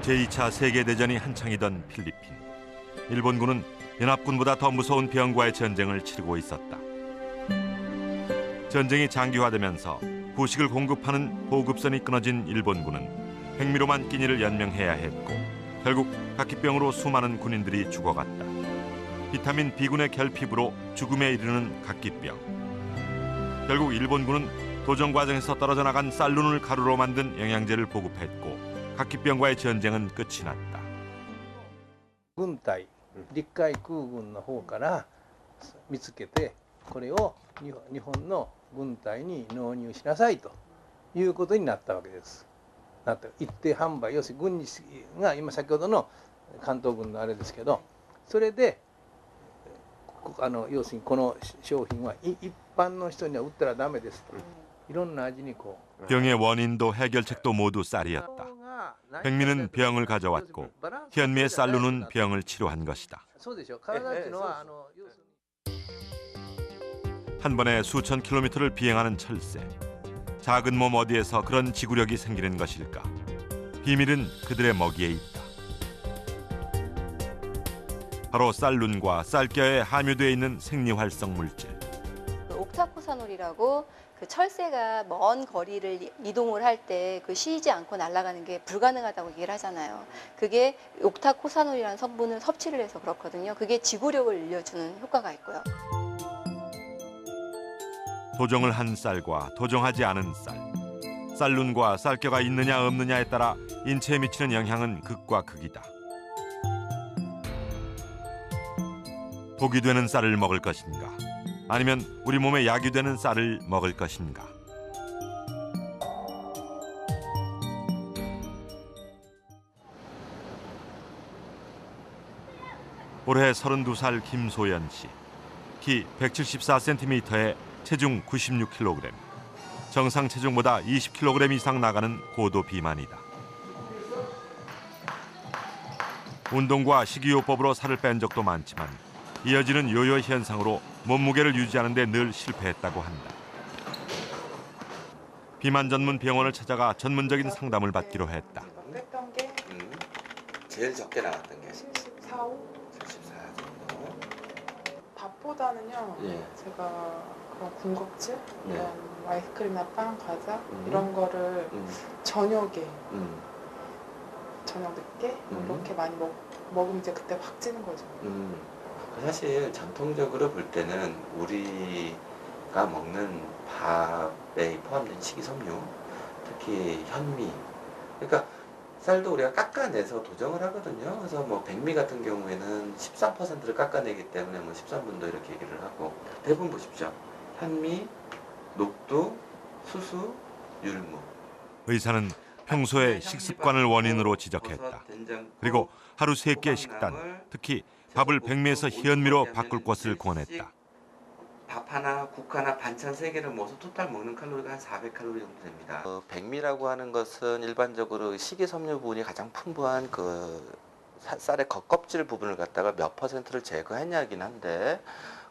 제2차 세계대전이 한창이던 필리핀. 일본군은 연합군보다 더 무서운 병과의 전쟁을 치르고 있었다. 전쟁이 장기화되면서 후식을 공급하는 보급선이 끊어진 일본군은 백미로만 끼니를 연명해야 했고 결국 각기병으로 수많은 군인들이 죽어갔다. 비타민 B군의 결핍으로 죽음에 이르는 각기병. 결국 일본군은 도전 과정에서 떨어져 나간 쌀룬을 가루로 만든 영양제를 보급했고 각기병과의 전쟁은 끝이 났다. 軍隊、陸海空軍の方から見つけて、これを日本の軍隊に納入しなさいということになったわけです。一定販売、要するに軍事が今先ほどの関東軍のあれですけど、それで要するにこの商品は一般の人には売ったらダメですと。いろんな味にこう。 병의 원인도 해결책도 모두 쌀이었다. 백미는 병을 가져왔고 현미의 쌀로는 병을 치료한 것이다. 한 번에 수천 킬로미터를 비행하는 철새. 작은 몸 어디에서 그런 지구력이 생기는 것일까? 비밀은 그들의 먹이에 있다. 바로 쌀룬과 쌀겨에 함유되어 있는 생리활성 물질. 옥타코사놀이라고 그 철새가 먼 거리를 이동을 할 때 그 쉬지 않고 날아가는 게 불가능하다고 얘기를 하잖아요. 그게 옥타코사놀이라는 성분을 섭취를 해서 그렇거든요. 그게 지구력을 늘려주는 효과가 있고요. 도정을 한 쌀과 도정하지 않은 쌀. 쌀룬과 쌀겨가 있느냐 없느냐에 따라 인체에 미치는 영향은 극과 극이다. 독이 되는 쌀을 먹을 것인가? 아니면 우리 몸에 약이 되는 쌀을 먹을 것인가? 올해 32살 김소연 씨. 키 174cm에 체중 96kg. 정상 체중보다 20kg 이상 나가는 고도 비만이다. 운동과 식이요법으로 살을 뺀 적도 많지만 이어지는 요요 현상으로 몸무게를 유지하는 데 늘 실패했다고 한다. 비만 전문 병원을 찾아가 전문적인 상담을 받기로 했다. 뺐던 게 제일 적게 나갔던 게 74, 5? 74 정도. 밥보다는요. 예. 제가 그런 군것질, 네. 이런 아이스크림이나 빵, 과자 이런 거를 저녁에 저녁 늦게 이렇게 많이 먹으면 이제 그때 확 찌는 거죠. 사실 전통적으로 볼 때는 우리가 먹는 밥에 포함된 식이섬유, 특히 현미, 그러니까 쌀도 우리가 깎아내서 도정을 하거든요. 그래서 뭐 백미 같은 경우에는 13%를 깎아내기 때문에 뭐 13분도 이렇게 얘기를 하고, 대부분 보십시오. 현미, 녹두, 수수, 율무. 의사는 평소의 식습관을 원인으로 지적했다. 그리고 하루 3끼의 식단, 특히 밥을 백미에서 현미로 바꿀 것을 권했다. 밥 하나, 국 하나, 반찬 3개를 먹어서 토탈 먹는 칼로리가 한 400칼로리 정도 됩니다. 백미라고 하는 것은 일반적으로 식이섬유 부분이 가장 풍부한 그 쌀의 겉껍질 부분을 갖다가 몇 %를 제거했냐긴 한데,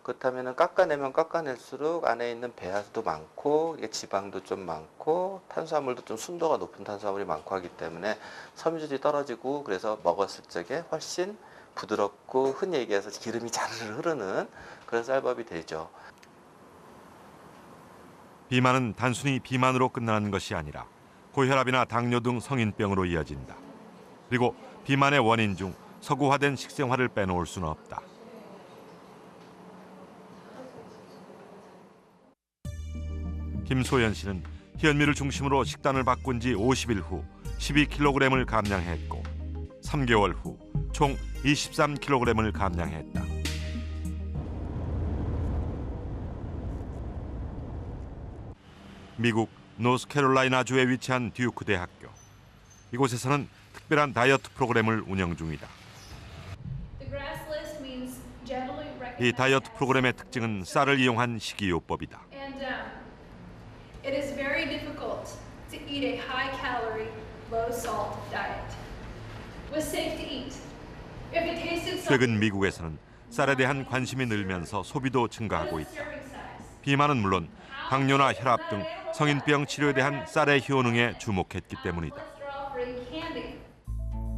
그렇다면 깎아내면 깎아낼수록 안에 있는 배아수도 많고 지방도 좀 많고 탄수화물도 좀 순도가 높은 탄수화물이 많고 하기 때문에 섬유질이 떨어지고, 그래서 먹었을 적에 훨씬 부드럽고 흔히 얘기해서 기름이 자르르 흐르는 그런 쌀밥이 되죠. 비만은 단순히 비만으로 끝나는 것이 아니라 고혈압이나 당뇨 등 성인병으로 이어진다. 그리고 비만의 원인 중 서구화된 식생활을 빼놓을 수는 없다. 김소연 씨는 현미를 중심으로 식단을 바꾼 지 50일 후 12kg을 감량했고 3개월 후 총 23kg을 감량했다. 미국 노스캐롤라이나주에 위치한 듀크 대학교. 이곳에서는 특별한 다이어트 프로그램을 운영 중이다. 이 다이어트 프로그램의 특징은 쌀을 이용한 식이요법이다. It is very difficult to eat a high-calorie, low-salt diet. It was safe to eat. If it tasted 최근 미국에서는 쌀에 대한 관심이 늘면서 소비도 증가하고 있다. 비만은 물론 당뇨나 혈압 등 성인병 치료에 대한 쌀의 효능에 주목했기 때문이다.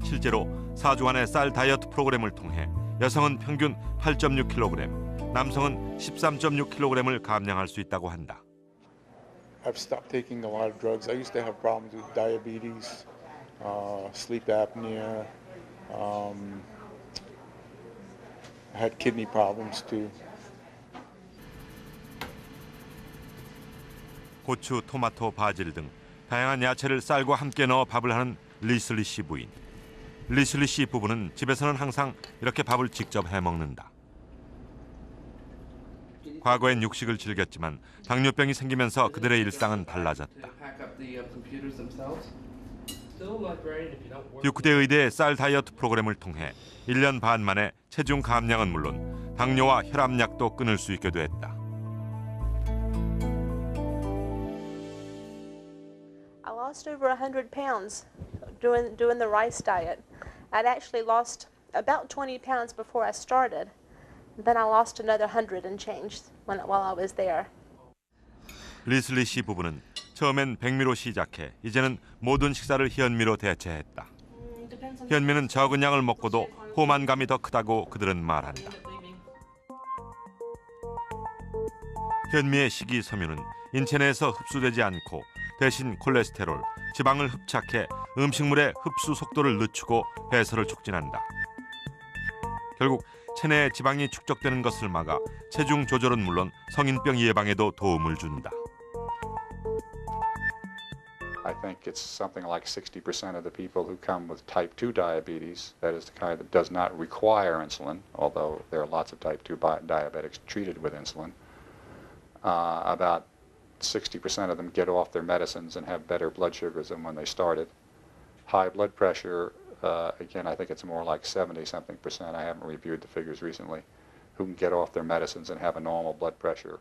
실제로 4주간의 쌀 다이어트 프로그램을 통해 여성은 평균 8.6kg, 남성은 13.6kg을 감량할 수 있다고 한다. I've stopped taking a lot of drugs. I used to have problems with diabetes, sleep apnea. I had kidney problems too. 고추, 토마토, 바질 등 다양한 야채를 쌀과 함께 넣어 밥을 하는 리슬리 씨 부인. 리슬리 씨 부부는 집에서는 항상 이렇게 밥을 직접 해먹는다. 과거엔 육식을 즐겼지만 당뇨병이 생기면서 그들의 일상은 달라졌다. 듀크대 의대의 쌀 다이어트 프로그램을 통해 1년 반 만에 체중 감량은 물론 당뇨와 혈압약도 끊을 수 있게 됐다. I lost over 100 pounds doing the rice diet. I'd actually lost about 20 pounds before I started. Then I lost another 100 and change while I was there. 리슬리 씨 부부는 처음엔 백미로 시작해 이제는 모든 식사를 현미로 대체했다. 현미는 적은 양을 먹고도 포만감이 더 크다고 그들은 말한다. 현미의 식이섬유는 인체 내에서 흡수되지 않고 대신 콜레스테롤, 지방을 흡착해 음식물의 흡수 속도를 늦추고 배설을 촉진한다. 결국 체내에 지방이 축적되는 것을 막아 체중 조절은 물론 성인병 예방에도 도움을 준다. I think it's something like 60% of the people who come with type 2 diabetes, that is the kind that does not require insulin, although there are lots of type 2 diabetics treated with insulin. About 60% of them get off their medicines and have better blood sugars than when they started. High blood pressure, again, I think it's more like 70-something%. I haven't reviewed the figures recently, who can get off their medicines and have a normal blood pressure.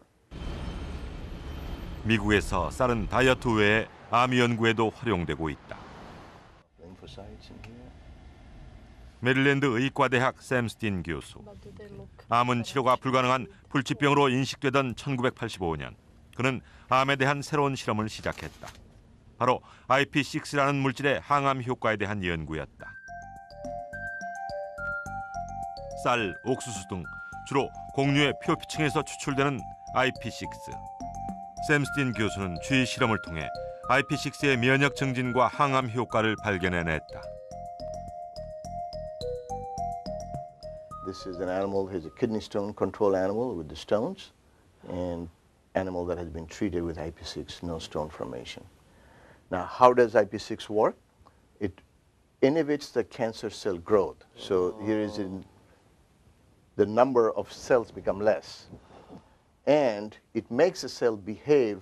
미국에서 쌀은 다이어트 외에 암 연구에도 활용되고 있다. 메릴랜드 의과대학 샘 스틴 교수. 암은 치료가 불가능한 불치병으로 인식되던 1985년, 그는 암에 대한 새로운 실험을 시작했다. 바로 IP6라는 물질의 항암 효과에 대한 연구였다. 쌀, 옥수수 등 주로 곡류의 표피층에서 추출되는 IP6. 샘 스틴 교수는 주의 실험을 통해 IP6의 면역 증진과 항암 효과를 발견해냈다. This is an animal, is a kidney stone control animal with the stones, and animal that has been treated with IP6, no stone formation. Now, how does IP6 work? It inhibits the cancer cell growth. So here is the number of cells become less. And it makes the cell behave,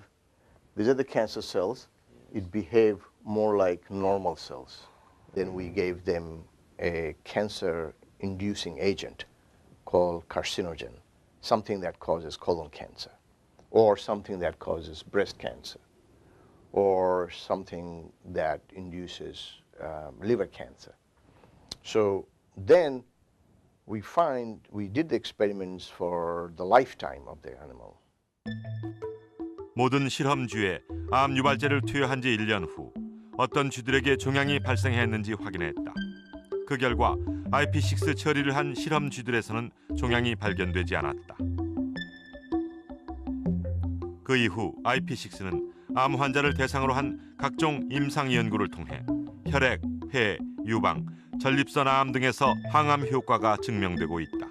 these are the cancer cells, it behave more like normal cells. Then we gave them a cancer-inducing agent called carcinogen, something that causes colon cancer, or something that causes breast cancer, or something that induces liver cancer. So then we did the experiments for the lifetime of the animal. 모든 실험쥐에 암 유발제를 투여한 지 1년 후 어떤 쥐들에게 종양이 발생했는지 확인했다. 그 결과 IP6 처리를 한 실험쥐들에서는 종양이 발견되지 않았다. 그 이후 IP6는 암 환자를 대상으로 한 각종 임상 연구를 통해 혈액, 폐, 유방, 전립선 암 등에서 항암 효과가 증명되고 있다.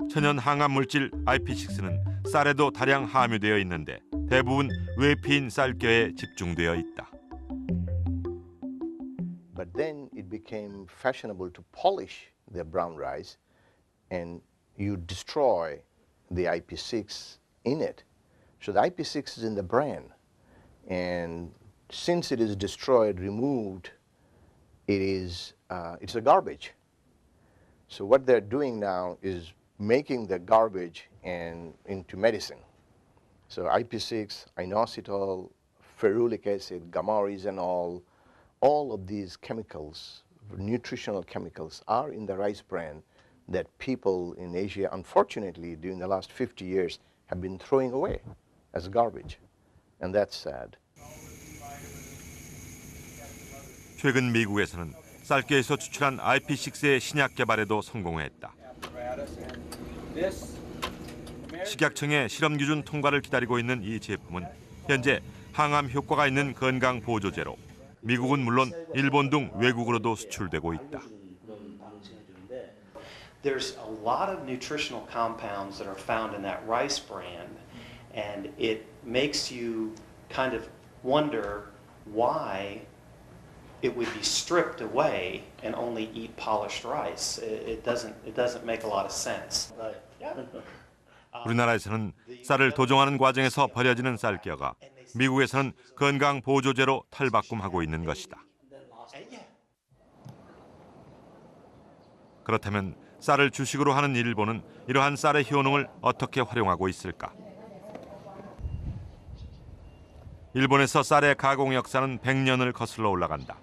천연 항암 물질 IP6는 쌀에도 다량 함유되어 있는데 대부분 외피인 쌀겨에 집중되어 있다. But then it became fashionable to polish the brown rice, and you destroy the IP6 in it. So the IP6 is in the bran, and since it is destroyed, removed, it's a garbage. So what they're doing now is making the garbage into medicine. So IP6, inositol, ferulic acid, gamma-resinol, all of these chemicals, nutritional chemicals, are in the rice bran that people in Asia, unfortunately, during the last 50 years, have been throwing away as garbage. And that's sad. 최근 미국에서는 쌀개에서 추출한 IP6의 신약 개발에도 성공했다. 식약청의 실험 기준 통과를 기다리고 있는 이 제품은 현재 항암 효과가 있는 건강 보조제로 미국은 물론 일본 등 외국으로도 수출되고 있다. There's a lot of nutritional compounds that are found in that rice bran, and it makes you kind of wonder why it would be stripped away and only eat polished rice. It doesn't make a lot of sense. 우리나라에서는 쌀을 도정하는 과정에서 버려지는 쌀겨가 미국에서는 건강 보조제로 탈바꿈하고 있는 것이다. 그렇다면 쌀을 주식으로 하는 일본은 이러한 쌀의 효능을 어떻게 활용하고 있을까? 일본에서 쌀의 가공 역사는 100년을 거슬러 올라간다.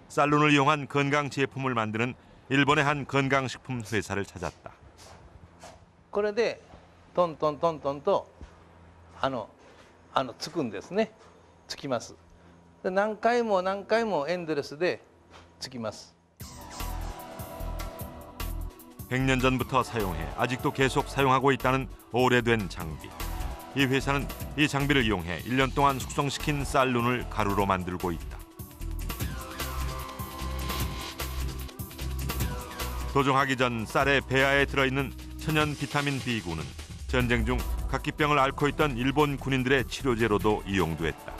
쌀룬을 이용한 건강 제품을 만드는 일본의 한 건강식품 회사를 찾았다. これでトントントントンとつくんですね。つきます。で何回も何回もエンドレスでつきます。 100년 전부터 사용해 아직도 계속 사용하고 있다는 오래된 장비. 이 회사는 이 장비를 이용해 1년 동안 숙성시킨 쌀룬을 가루로 만들고 있다. 도정하기 전 쌀의 배아에 들어있는 천연 비타민 B군은 전쟁 중 각기병을 앓고 있던 일본 군인들의 치료제로도 이용됐다.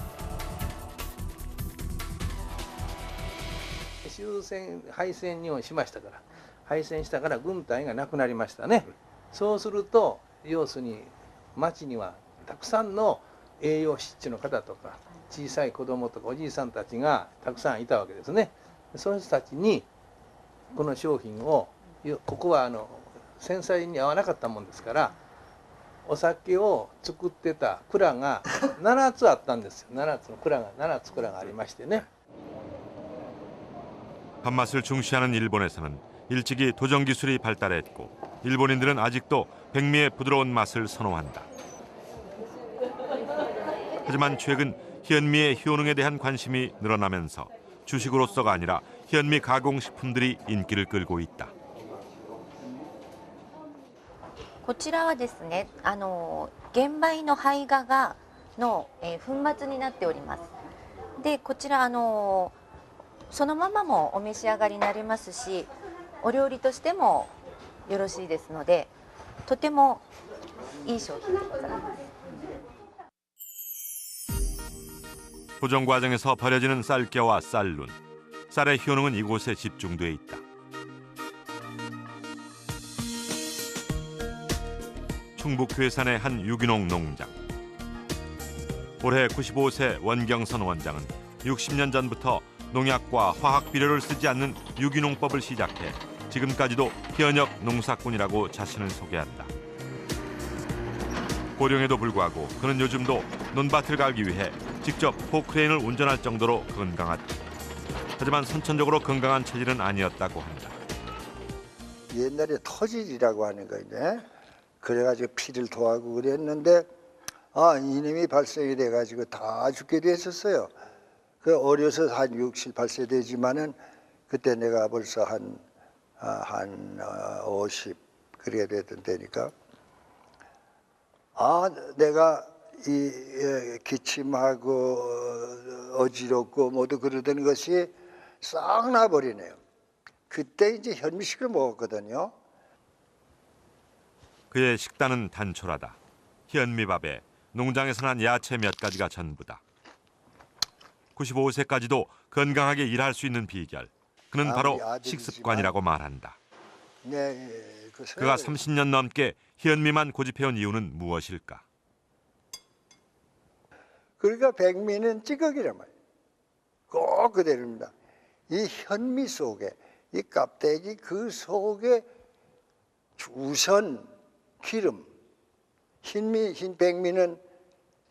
終戦敗戦にしましたから敗戦したから軍隊がなくなりましたね。そうすると要するに町にはたくさんの栄養失調の方とか小さい子供とかおじいさんたちがたくさんいたわけですね。そういう人たちにこの商品をここは戦災に合わなかったもんですからお酒を作ってた蔵が7つあったんですよ。7つ蔵がありましてね。 밥맛을 중시하는 일본에서는 일찍이 도정 기술이 발달했고 일본인들은 아직도 백미의 부드러운 맛을 선호한다. 하지만 최근 현미의 효능에 대한 관심이 늘어나면서 주식으로서가 아니라 현미 가공식품들이 인기를 끌고 있다. こちらはですね、玄米の胚芽の粉末になっております。で、こちらそのままもお召し上がりになれますし、お料理としてもよろしいですので、とてもいい商品でございます。 도정 과정에서 버려지는 쌀겨와 쌀룬, 쌀의 효능은 이곳에 집중돼 있다. 충북 괴산의 한 유기농 농장. 올해 95세 원경선 원장은 60년 전부터 농약과 화학 비료를 쓰지 않는 유기농법을 시작해 지금까지도 현역 농사꾼이라고 자신을 소개한다. 고령에도 불구하고 그는 요즘도 논밭을 갈기 위해 직접 포크레인을 운전할 정도로 건강하다. 하지만 선천적으로 건강한 체질은 아니었다고 한다. 옛날에 터질이라고 하는 거 있네. 그래가지고 피를 토하고 그랬는데 이놈이 발생이 돼가지고 다 죽게 됐었어요. 그 어려서 한 60, 8세 되지만은 그때 내가 벌써 한 50 그래야 되던 때니까 내가 이 기침하고 어지럽고 모두 그러던 것이 싹 나버리네요. 그때 이제 현미식을 먹었거든요. 그의 식단은 단촐하다. 현미밥에 농장에서 난 야채 몇 가지가 전부다. 95세까지도 건강하게 일할 수 있는 비결. 그는 바로 식습관이라고 말한다. 그가 30년 넘게 현미만 고집해온 이유는 무엇일까? 그러니까 백미는 찌꺼기란 말이에요. 꼭 그대로입니다. 이 현미 속에 이 껍데기 그 속에 우선 기름, 흰 백미는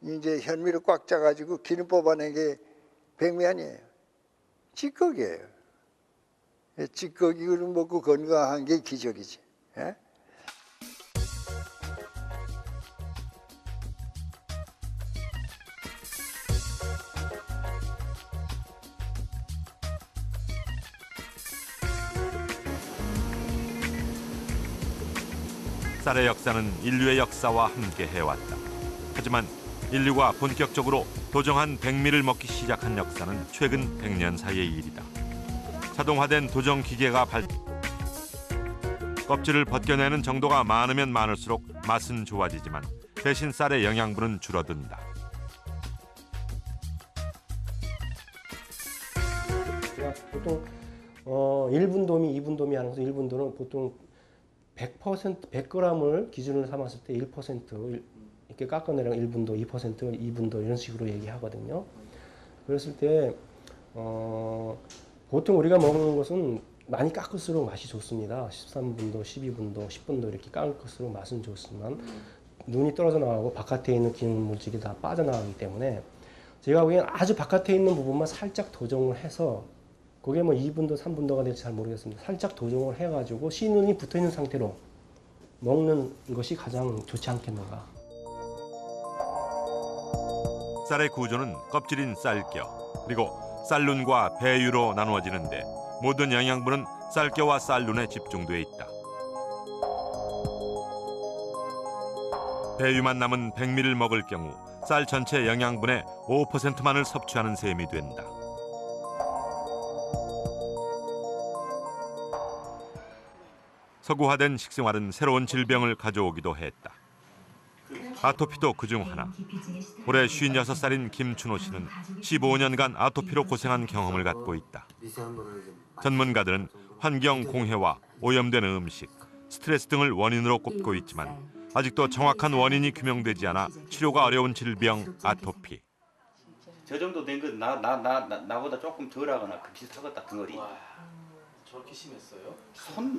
이제 현미로 꽉 짜가지고 기름 뽑아낸 게 백미 아니에요. 찌꺼기예요. 찌꺼기를 먹고 건강한 게 기적이지. 예? 쌀의 역사는 인류의 역사와 함께 해왔다. 하지만 인류가 본격적으로 도정한 백미를 먹기 시작한 역사는 최근 100년 사이의 일이다. 자동화된 도정 기계가 껍질을 벗겨내는 정도가 많으면 많을수록 맛은 좋아지지만 대신 쌀의 영양분은 줄어든다. 보통 1분 도미, 2분 도미 하는 것은 1분 도는 보통 100%, 100g을 기준으로 삼았을 때 1% 이렇게 깎아내려면 1분도, 2%, 2분도 이런 식으로 얘기하거든요. 그랬을 때 보통 우리가 먹는 것은 많이 깎을수록 맛이 좋습니다. 13분도, 12분도, 10분도 이렇게 깎을수록 맛은 좋지만 눈이 떨어져 나가고 바깥에 있는 기능 물질이 다 빠져나가기 때문에 제가 보기엔 아주 바깥에 있는 부분만 살짝 도정을 해서 그게 뭐 2분도, 3분도가 될지 잘 모르겠습니다. 살짝 도정을 해가지고 씨눈이 붙어 있는 상태로 먹는 것이 가장 좋지 않겠는가. 쌀의 구조는 껍질인 쌀겨, 그리고 쌀눈과 배유로 나누어지는데 모든 영양분은 쌀겨와 쌀눈에 집중돼 있다. 배유만 남은 백미를 먹을 경우 쌀 전체 영양분의 5%만을 섭취하는 셈이 된다. 서구화된 식생활은 새로운 질병을 가져오기도 했다. 아토피도 그중 하나. 올해 56살인 김춘호 씨는 15년간 아토피로 고생한 경험을 갖고 있다. 전문가들은 환경 공해와 오염된 음식, 스트레스 등을 원인으로 꼽고 있지만 아직도 정확한 원인이 규명되지 않아 치료가 어려운 질병 아토피. 저 정도 된 건 나보다 조금 덜하거나 비슷하겠다 덩어리. 저렇게 심했어요?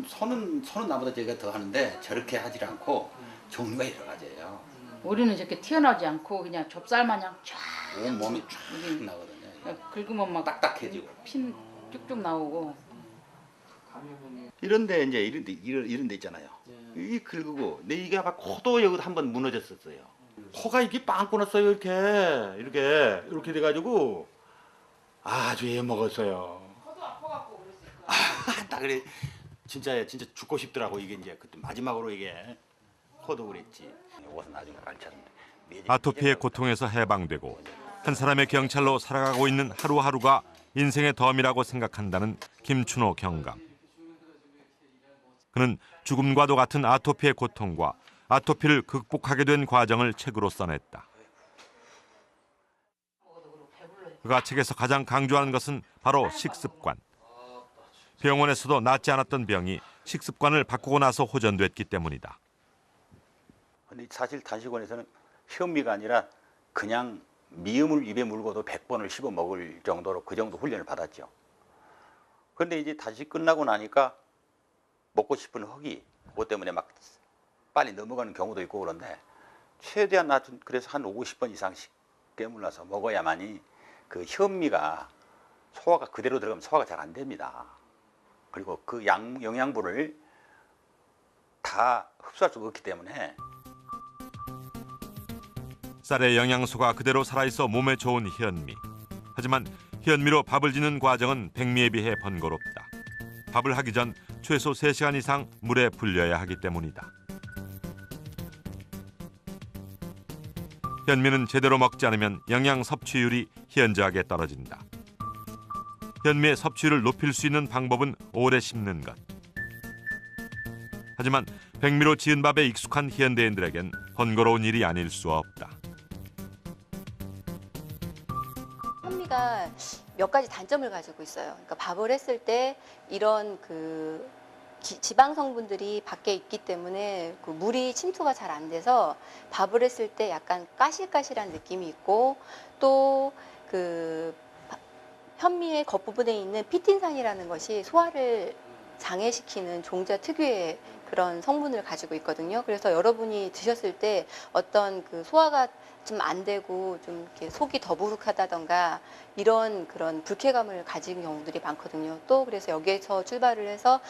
손은 나보다 제가 더 하는데 저렇게 하질 않고 종류가 여러 가지예요. 우리는 저렇게 튀어나오지 않고 그냥 좁쌀 마냥 쫙 온 몸이 쫙 나거든요. 긁으면 막 딱딱해지고 핀 쭉쭉 나오고. 이런데 이제 이런데 있잖아요. 이 긁고 내 이게 아마 코도 여기 한번 무너졌었어요. 코가 이렇게 빵 끊었어요. 이렇게 돼가지고 아주 애 먹었어요. 코도 아파갖고 그랬어요. 딱 그래 진짜 죽고 싶더라고. 이게 이제 그때 마지막으로 이게 코도 그랬지. 이것은 나중에 가르쳤는데 아토피의 고통에서 해방되고 한 사람의 경찰로 살아가고 있는 하루하루가 인생의 덤이라고 생각한다는 김춘호 경감. 그는 죽음과도 같은 아토피의 고통과 아토피를 극복하게 된 과정을 책으로 써냈다. 그가 책에서 가장 강조하는 것은 바로 식습관. 병원에서도 낫지 않았던 병이 식습관을 바꾸고 나서 호전됐기 때문이다. 근데 사실 단식원에서는 현미가 아니라 그냥 미음을 입에 물고도 100번을 씹어 먹을 정도로 그 정도 훈련을 받았죠. 그런데 이제 단식 끝나고 나니까 먹고 싶은 허기, 그것 때문에 막 빨리 넘어가는 경우도 있고 그런데 최대한 낮은 그래서 한 50번 이상씩 깨물러서 먹어야만이 그 현미가 소화가 그대로 들어가면 소화가 잘 안 됩니다. 그리고 그 영양분을 다 흡수할 수가 없기 때문에 쌀의 영양소가 그대로 살아있어 몸에 좋은 현미. 하지만 현미로 밥을 짓는 과정은 백미에 비해 번거롭다. 밥을 하기 전 최소 3시간 이상 물에 불려야 하기 때문이다. 현미는 제대로 먹지 않으면 영양 섭취율이 현저하게 떨어진다. 현미의 섭취율을 높일 수 있는 방법은 오래 씹는 것. 하지만 백미로 지은 밥에 익숙한 현대인들에겐 번거로운 일이 아닐 수 없다. 현미가 몇 가지 단점을 가지고 있어요. 그러니까 밥을 했을 때 이런 그 지방 성분들이 밖에 있기 때문에 그 물이 침투가 잘 안 돼서 밥을 했을 때 약간 까실까실한 느낌이 있고 또 그 현미의 겉부분에 있는 피틴산이라는 것이 소화를 장애시키는 종자 특유의 그런 성분을 가지고 있거든요. 그래서 여러분이 드셨을 때 어떤 그 소화가 좀 안 되고 좀 이렇게 속이 더부룩하다던가 이런 그런 불쾌감을 가진 경우들이 많거든요. 또 그래서 여기에서 출발을 해서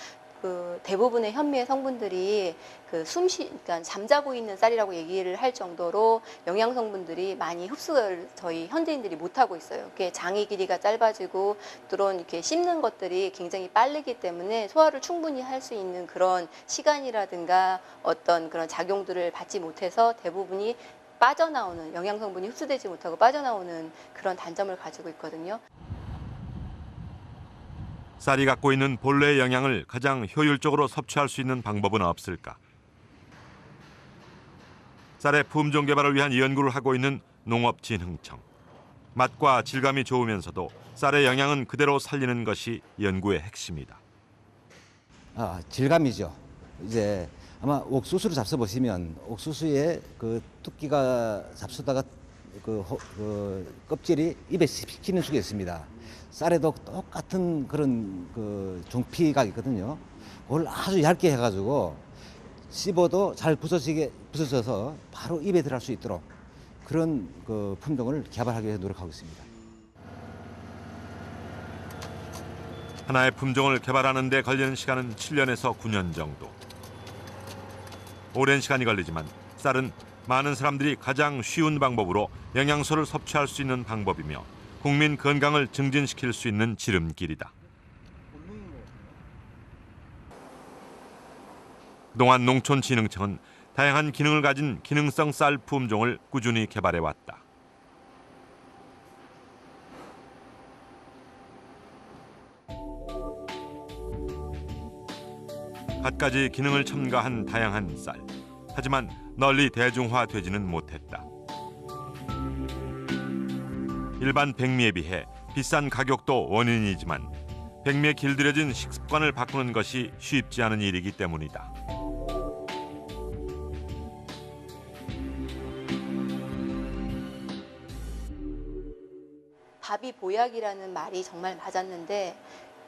그 대부분의 현미의 성분들이 그러니까 잠자고 있는 쌀이라고 얘기를 할 정도로 영양 성분들이 많이 흡수를 저희 현대인들이 못 하고 있어요. 이게 장의 길이가 짧아지고 또는 이렇게 씹는 것들이 굉장히 빠르기 때문에 소화를 충분히 할 수 있는 그런 시간이라든가 어떤 그런 작용들을 받지 못해서 대부분이 빠져나오는 영양 성분이 흡수되지 못하고 빠져나오는 그런 단점을 가지고 있거든요. 쌀이 갖고 있는 본래의 영양을 가장 효율적으로 섭취할 수 있는 방법은 없을까? 쌀의 품종 개발을 위한 연구를 하고 있는 농업진흥청. 맛과 질감이 좋으면서도 쌀의 영양은 그대로 살리는 것이 연구의 핵심이다. 질감이죠. 이제 아마 옥수수를 잡숴 보시면 옥수수에 그 뚜끼가 잡수다가 그 껍질이 입에 씹히는 수가 있습니다. 쌀에도 똑같은 그런 그 종피가 있거든요. 그걸 아주 얇게 해가지고 씹어도 잘 부서져서 바로 입에 들어갈 수 있도록 그런 그 품종을 개발하기 위해 노력하고 있습니다. 하나의 품종을 개발하는 데 걸리는 시간은 7년에서 9년 정도. 오랜 시간이 걸리지만 쌀은 많은 사람들이 가장 쉬운 방법으로 영양소를 섭취할 수 있는 방법이며 국민 건강을 증진시킬 수 있는 지름길이다. 그동안 농촌진흥청은 다양한 기능을 가진 기능성 쌀 품종을 꾸준히 개발해왔다. 갖가지 기능을 첨가한 다양한 쌀. 하지만 널리 대중화되지는 못했다. 일반 백미에 비해 비싼 가격도 원인이지만 백미에 길들여진 식습관을 바꾸는 것이 쉽지 않은 일이기 때문이다. 밥이 보약이라는 말이 정말 맞았는데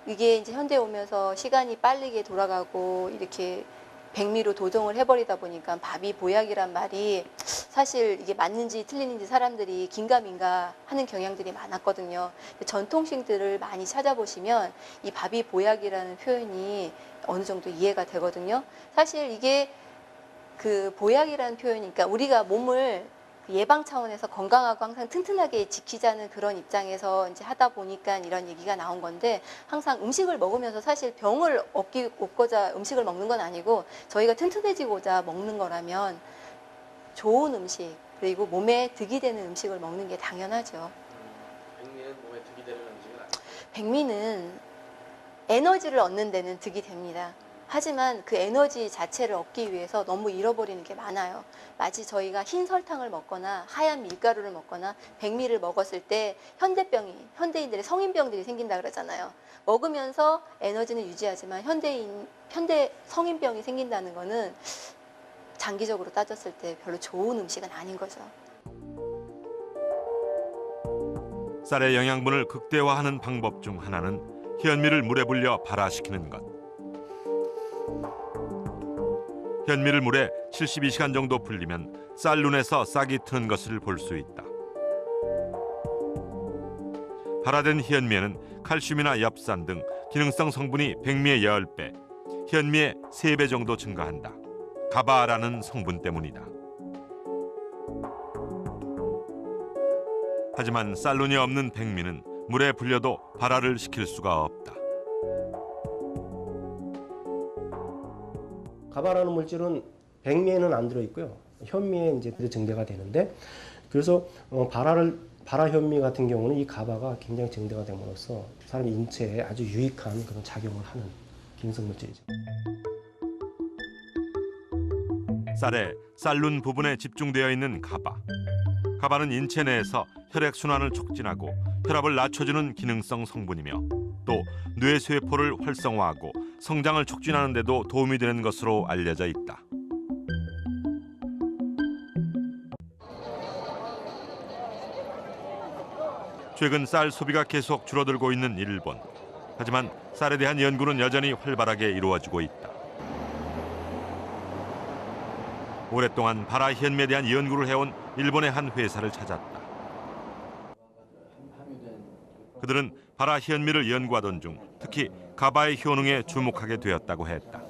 이게 이제 현대에 오면서 시간이 빠르게 돌아가고 이렇게 백미로 도정을 해버리다 보니까 밥이 보약이란 말이 사실 이게 맞는지 틀리는지 사람들이 긴가민가 하는 경향들이 많았거든요. 전통식들을 많이 찾아보시면 이 밥이 보약이라는 표현이 어느 정도 이해가 되거든요. 사실 이게 그 보약이라는 표현이니까 우리가 몸을 예방 차원에서 건강하고 항상 튼튼하게 지키자는 그런 입장에서 이제 하다 보니까 이런 얘기가 나온 건데 항상 음식을 먹으면서 사실 병을 얻고자 음식을 먹는 건 아니고 저희가 튼튼해지고자 먹는 거라면 좋은 음식 그리고 몸에 득이 되는 음식을 먹는 게 당연하죠. 백미는 몸에 득이 되는 음식은 아니에요. 백미는 에너지를 얻는 데는 득이 됩니다. 하지만 그 에너지 자체를 얻기 위해서 너무 잃어버리는 게 많아요. 마치 저희가 흰 설탕을 먹거나 하얀 밀가루를 먹거나 백미를 먹었을 때 현대인들의 성인병들이 생긴다 그러잖아요. 먹으면서 에너지는 유지하지만 현대 성인병이 생긴다는 거는 장기적으로 따졌을 때 별로 좋은 음식은 아닌 거죠. 쌀의 영양분을 극대화하는 방법 중 하나는 현미를 물에 불려 발화시키는 것. 현미를 물에 72시간 정도 불리면 쌀눈에서 싹이 트는 것을 볼 수 있다. 발화된 현미에는 칼슘이나 엽산 등 기능성 성분이 백미의 10배, 현미의 3배 정도 증가한다. 가바라는 성분 때문이다. 하지만 쌀눈이 없는 백미는 물에 불려도 발화를 시킬 수가 없다. 가바라는 물질은 백미에는 안 들어있고요. 현미에 이제 증대가 되는데 그래서 발화 현미 같은 경우는 이 가바가 굉장히 증대가 됨으로써 사람 인체에 아주 유익한 그런 작용을 하는 기능성 물질이죠. 쌀의 쌀눈 부분에 집중되어 있는 가바. 가바는 인체 내에서 혈액순환을 촉진하고 혈압을 낮춰주는 기능성 성분이며 또 뇌세포를 활성화하고 성장을 촉진하는 데도 도움이 되는 것으로 알려져 있다. 최근 쌀 소비가 계속 줄어들고 있는 일본. 하지만 쌀에 대한 연구는 여전히 활발하게 이루어지고 있다. 오랫동안 발화 현미에 대한 연구를 해온 일본의 한 회사를 찾았다. 그들은 발화 현미를 연구하던 중 특히 가바의 효능에 주목하게 되었다고 했다.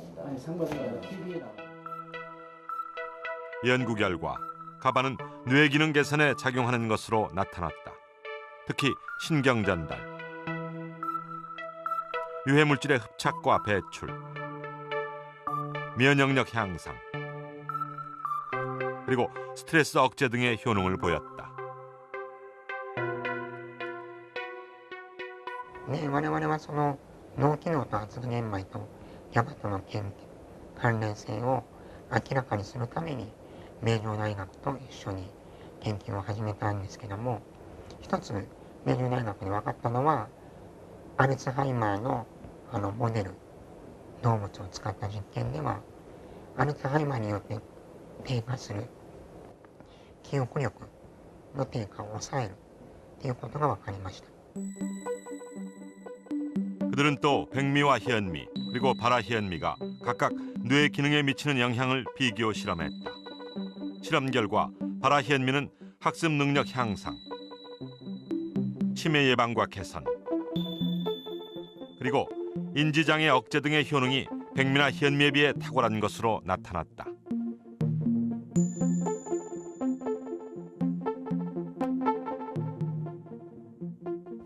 연구 결과 가바는 뇌 기능 개선에 작용하는 것으로 나타났다. 특히 신경 전달, 유해 물질의 흡착과 배출, 면역력 향상, 그리고 스트레스 억제 등의 효능을 보였다. 네, 我々はその脳機能と発現米とGABAとの関連性を明らかにするために名城大学と一緒に研究を始めたんですけども、一つ名城大学で分かったのはアルツハイマーのモデル動物を使った実験ではアルツハイマーによって低下する記憶力の低下を抑えるということが分かりました。 그들은 또 백미와 현미 그리고 바라현미가 각각 뇌 기능에 미치는 영향을 비교 실험했다. 실험 결과 바라현미는 학습 능력 향상, 치매 예방과 개선, 그리고 인지장애 억제 등의 효능이 백미나 현미에 비해 탁월한 것으로 나타났다.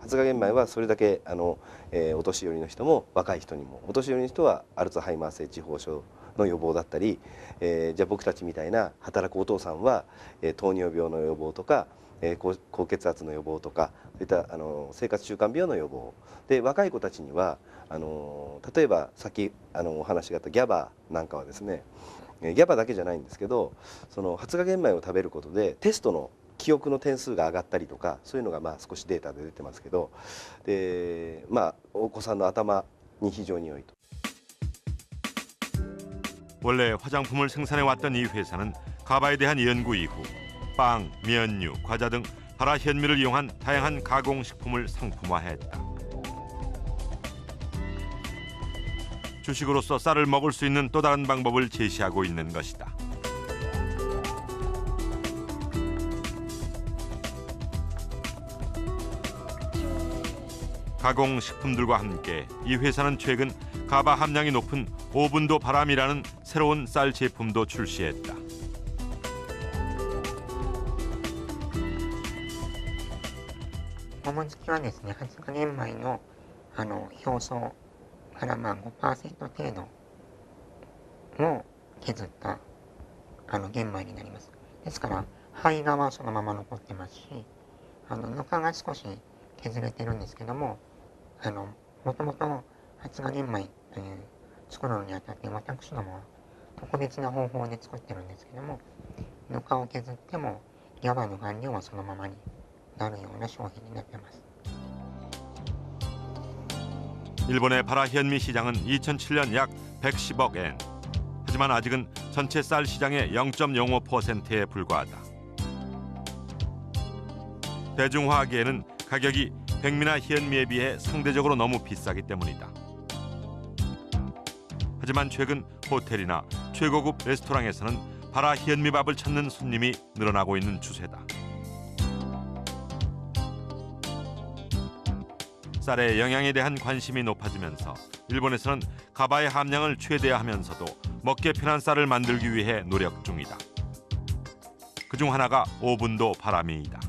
発芽玄米はそれだけお年寄りの人も若い人にもお年寄りの人はアルツハイマー性痴呆症の予防だったり、じゃあ僕たちみたいな働くお父さんは、糖尿病の予防とか、高血圧の予防とかそういった生活習慣病の予防で若い子たちには例えばさっきお話があったギャバなんかはですねギャバだけじゃないんですけどその発芽玄米を食べることでテストの記憶の点数が上がったりとかそういうのが少しデータで出てますけどで、お子さんの頭に非常に良いと。 원래 화장품을 생산해왔던 이 회사는 가바에 대한 연구 이후 빵, 면류, 과자 등 바라현미를 이용한 다양한 가공식품을 상품화했다. 주식으로서 쌀을 먹을 수 있는 또 다른 방법을 제시하고 있는 것이다. 가공식품들과 함께 이 회사는 최근 가바 함량이 높은 오분도 바람이라는 새로운 쌀 제품도 출시했다.桃月はですね、発芽玄米の表層から 5% 程度を削った玄米になります。ですから胚芽はそのまま残ってますし、ぬかが少し削れてるんですけども、もともと発芽玄米という作るのにあたって私どもは特別な方法で作ってるんですけども、ぬかを削ってもギャバの含量はそのままになるような商品になっています。 일본의 바라현미 시장은 2007년 약 110억 엔. 하지만 아직은 전체 쌀 시장의 0.05%에 불과하다. 대중화하기에는 가격이 백미나 현미에 비해 상대적으로 너무 비싸기 때문이다. 하지만 최근 호텔이나 최고급 레스토랑에서는 바라현미밥을 찾는 손님이 늘어나고 있는 추세다. 쌀의 영양에 대한 관심이 높아지면서 일본에서는 가바의 함량을 최대화하면서도 먹기 편한 쌀을 만들기 위해 노력 중이다. 그중 하나가 오분도 바람이다.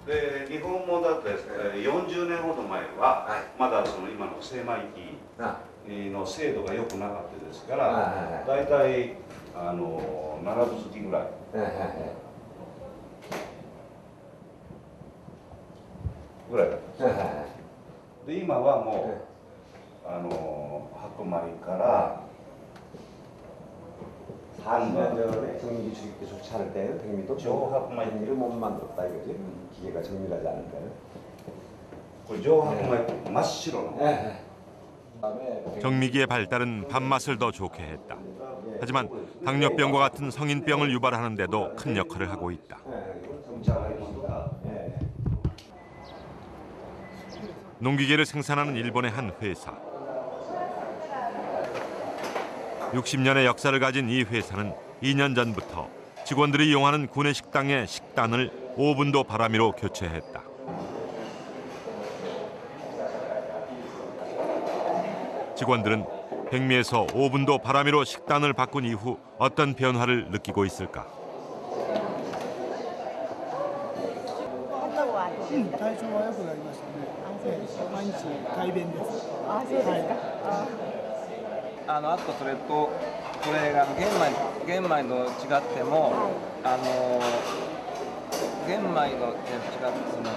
で日本もだって40年ほど前はまだその今の精米機の精度が良くなかったですからだいたい7分過ぎぐらいぐらいだったんですよ。で今はもう白米から 4년 전에 정밀 주식도 좋지 않을 때는 백미도 백미를 못 만들었다 이거지. 기계가 정밀하지 않을 때는. 그 조합米真っ白の 정미기의 발달은 밥맛을 더 좋게 했다. 하지만 당뇨병과 같은 성인병을 유발하는 데도 큰 역할을 하고 있다. 농기계를 생산하는 일본의 한 회사. 60년의 역사를 가진 이 회사는 2년 전부터 직원들이 이용하는 구내식당의 식단을 오분도 바람이로 교체했다. 직원들은 백미에서 5분도 바람이로 식단을 바꾼 이후 어떤 변화를 느끼고 있을까? 体調は良くなりましたね。毎日快便です。あ、そうですか。あとそれとこれが玄米の違っても、玄米の違ってその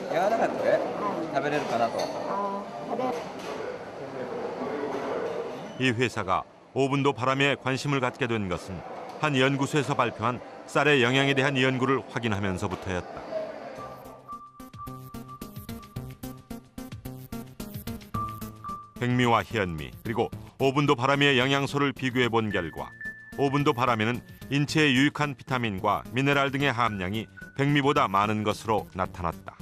柔らかくね食べれるかなと。 이 회사가 오분도 바람에 관심을 갖게 된 것은 한 연구소에서 발표한 쌀의 영양에 대한 연구를 확인하면서부터였다. 백미와 희연미 그리고 오분도 바람의 영양소를 비교해 본 결과 오분도 바람에는 인체에 유익한 비타민과 미네랄 등의 함량이 백미보다 많은 것으로 나타났다.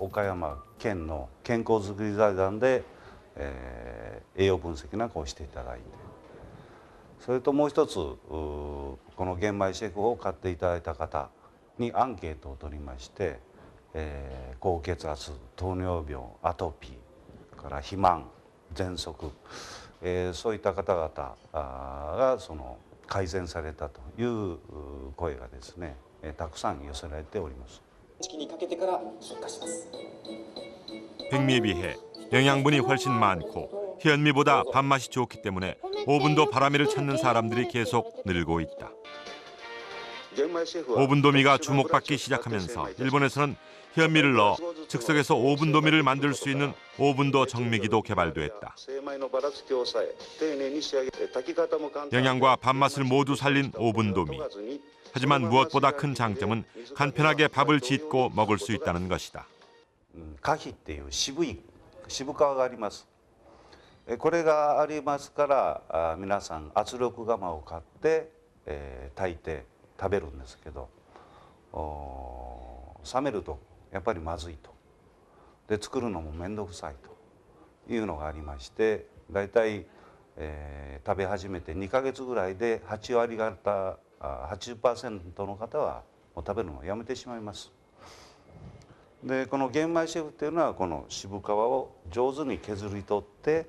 岡山県の健康づくり財団で、栄養分析なんかをしていただいて、それともう一つこの玄米シェフを買っていただいた方にアンケートを取りまして、高血圧、糖尿病、アトピーから肥満、喘息、そういった方々がその改善されたという声がですね、たくさん寄せられております。 백미에 비해 영양분이 훨씬 많고 희연미보다 밥맛이 좋기 때문에 오분도 바람이를 찾는 사람들이 계속 늘고 있다. 오분도미가 주목받기 시작하면서 일본에서는 희연미를 넣어 즉석에서 오분도미를 만들 수 있는 오분도 정미기도 개발됐다. 영양과 밥맛을 모두 살린 오분도미. 하지만 무엇보다 큰 장점은 간편하게 밥을 짓고 먹을 수 있다는 것이다. 花皮っていう渋皮があります。これがありますから皆さん圧力釜を買って炊いて食べるんですけど、冷めるとやっぱりまずいと。で作るのも面倒くさいというのがありまして、だいたい食べ始めて2ヶ月ぐらいで8割方 80% の方はもう食べるのをやめてしまいます。でこの玄米シェフっていうのはこの渋皮を上手に削り取って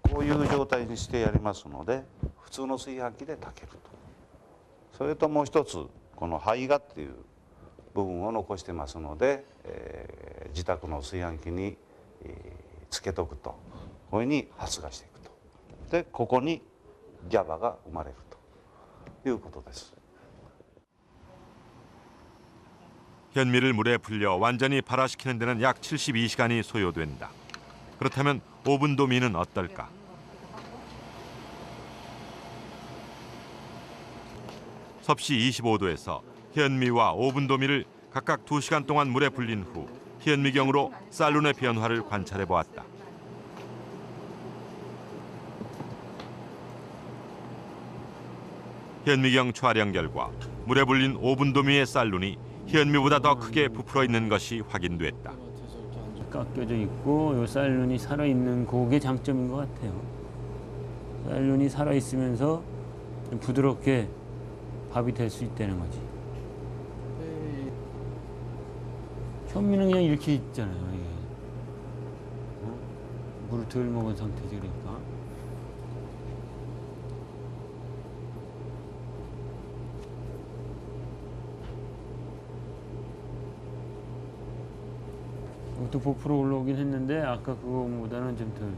こういう状態にしてやりますので普通の炊飯器で炊けると。それともう一つこの胚芽っていう部分を残してますので、自宅の炊飯器につけとくとこういうふうに発芽していくと。でここに GABA가生まれるということです. 현미를 물에 불려 완전히 발화시키는 데는 약 72시간이 소요된다. 그렇다면 오분도미는 어떨까? 섭씨 25도에서 현미와 오분도미를 각각 2시간 동안 물에 불린 후 현미경으로 쌀룬의 변화를 관찰해 보았다. 현미경 촬영 결과 물에 불린 오분도미의 쌀룬이 현미보다 더 크게 부풀어 있는 것이 확인됐다. 깎여져 있고 요 쌀룬이 살아 있는 그게 장점인 것 같아요. 쌀룬이 살아 있으면서 부드럽게 밥이 될 수 있다는 거지. 현미는 그냥 이렇게 있잖아요. 이게. 물을 덜 먹은 상태지 그러니까. 또 부풀어 올라오긴 했는데 아까 그거보다는 좀 덜.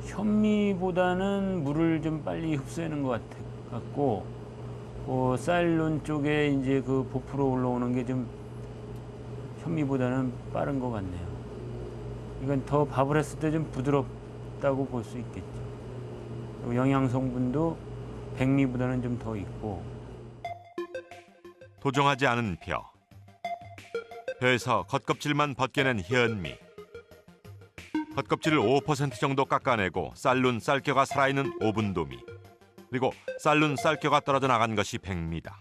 현미보다는 물을 좀 빨리 흡수하는 것 같고, 쌀룬 쪽에 이제 그 부풀어 올라오는 게 좀 현미보다는 빠른 것 같네요. 이건 더 밥을 했을 때 좀 부드럽다고 볼 수 있겠죠. 영양 성분도 백미보다는 좀 더 있고. 도정하지 않은 벼. 벼에서 겉껍질만 벗겨낸 현미. 겉껍질을 5% 정도 깎아내고 쌀룬 쌀겨가 살아있는 오분도미. 그리고 쌀룬 쌀겨가 떨어져 나간 것이 백미다.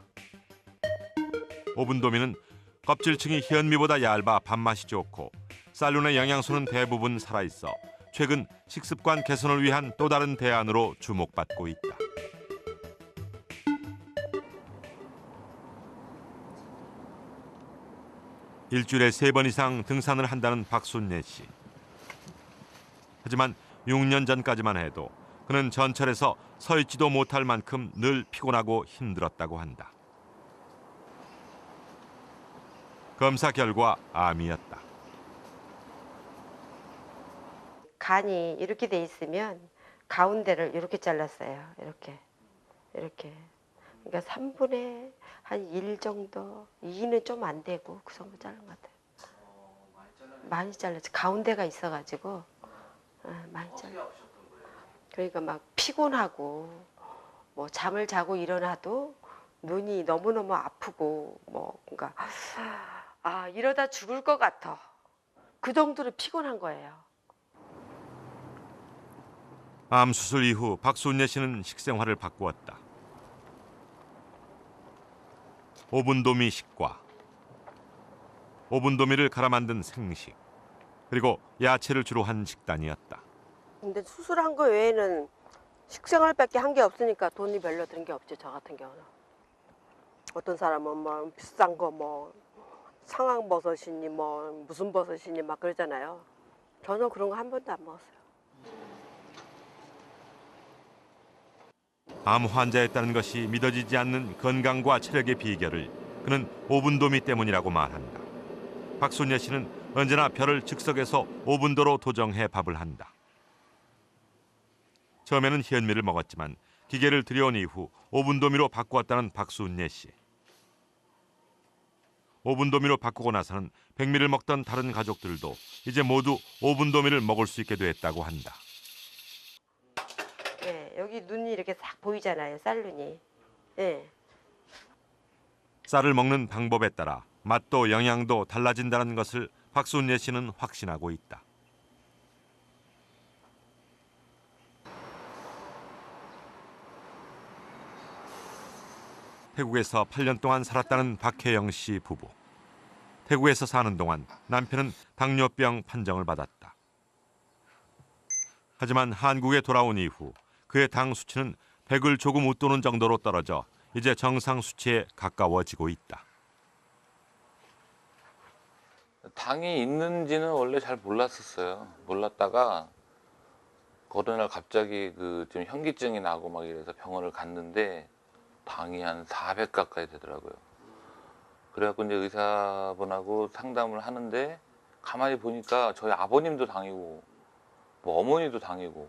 오븐도미는 껍질층이 현미보다 얇아 밥맛이 좋고 쌀룬의 영양소는 대부분 살아있어 최근 식습관 개선을 위한 또 다른 대안으로 주목받고 있다. 일주일에 3번 이상 등산을 한다는 박순예 씨. 하지만 6년 전까지만 해도 그는 전철에서 서 있지도 못할 만큼 늘 피곤하고 힘들었다고 한다. 검사 결과 암이었다. 간이 이렇게 돼 있으면 가운데를 이렇게 잘랐어요. 이렇게. 그러니까 3분의 한 1 정도, 2는 좀 안 되고 그 정도 자른 것 같아요. 많이 잘랐지. 가운데가 있어가지고 많이 잘랐어요. 그러니까 막 피곤하고 뭐 잠을 자고 일어나도 눈이 너무너무 아프고 뭐 그러니까 이러다 죽을 것 같아. 그 정도로 피곤한 거예요. 암 수술 이후 박순예 씨는 식생활을 바꾸었다. 오븐도미 식과, 오븐도미를 갈아 만든 생식, 그리고 야채를 주로 한 식단이었다. 근데 수술한 거 외에는 식생활밖에 한 게 없으니까 돈이 별로 든 게 없죠. 저 같은 경우는. 어떤 사람은 뭐 비싼 거 뭐 상황버섯이니 뭐 무슨 버섯이니 막 그러잖아요. 저는 그런 거 한 번도 안 먹었어요. 암 환자였다는 것이 믿어지지 않는 건강과 체력의 비결을 그는 오븐도미 때문이라고 말한다. 박순예 씨는 언제나 별을 즉석에서 오븐도로 도정해 밥을 한다. 처음에는 현미를 먹었지만 기계를 들여온 이후 오븐도미로 바꾸었다는 박순예 씨. 오븐도미로 바꾸고 나서는 백미를 먹던 다른 가족들도 이제 모두 오븐도미를 먹을 수 있게 됐다고 한다. 네, 여기 눈이 이렇게 싹 보이잖아요. 쌀눈이. 네. 쌀을 먹는 방법에 따라 맛도 영양도 달라진다는 것을 박순예 씨는 확신하고 있다. 태국에서 8년 동안 살았다는 박혜영 씨 부부. 태국에서 사는 동안 남편은 당뇨병 판정을 받았다. 하지만 한국에 돌아온 이후 그의 당 수치는 100을 조금 웃도는 정도로 떨어져 이제 정상 수치에 가까워지고 있다. 당이 있는지는 원래 잘 몰랐었어요. 몰랐다가 어느 날 갑자기 좀 현기증이 나고 막 이래서 병원을 갔는데 당이 한 400 가까이 되더라고요. 그래갖고 이제 의사분하고 상담을 하는데 가만히 보니까 저희 아버님도 당이고 뭐 어머니도 당이고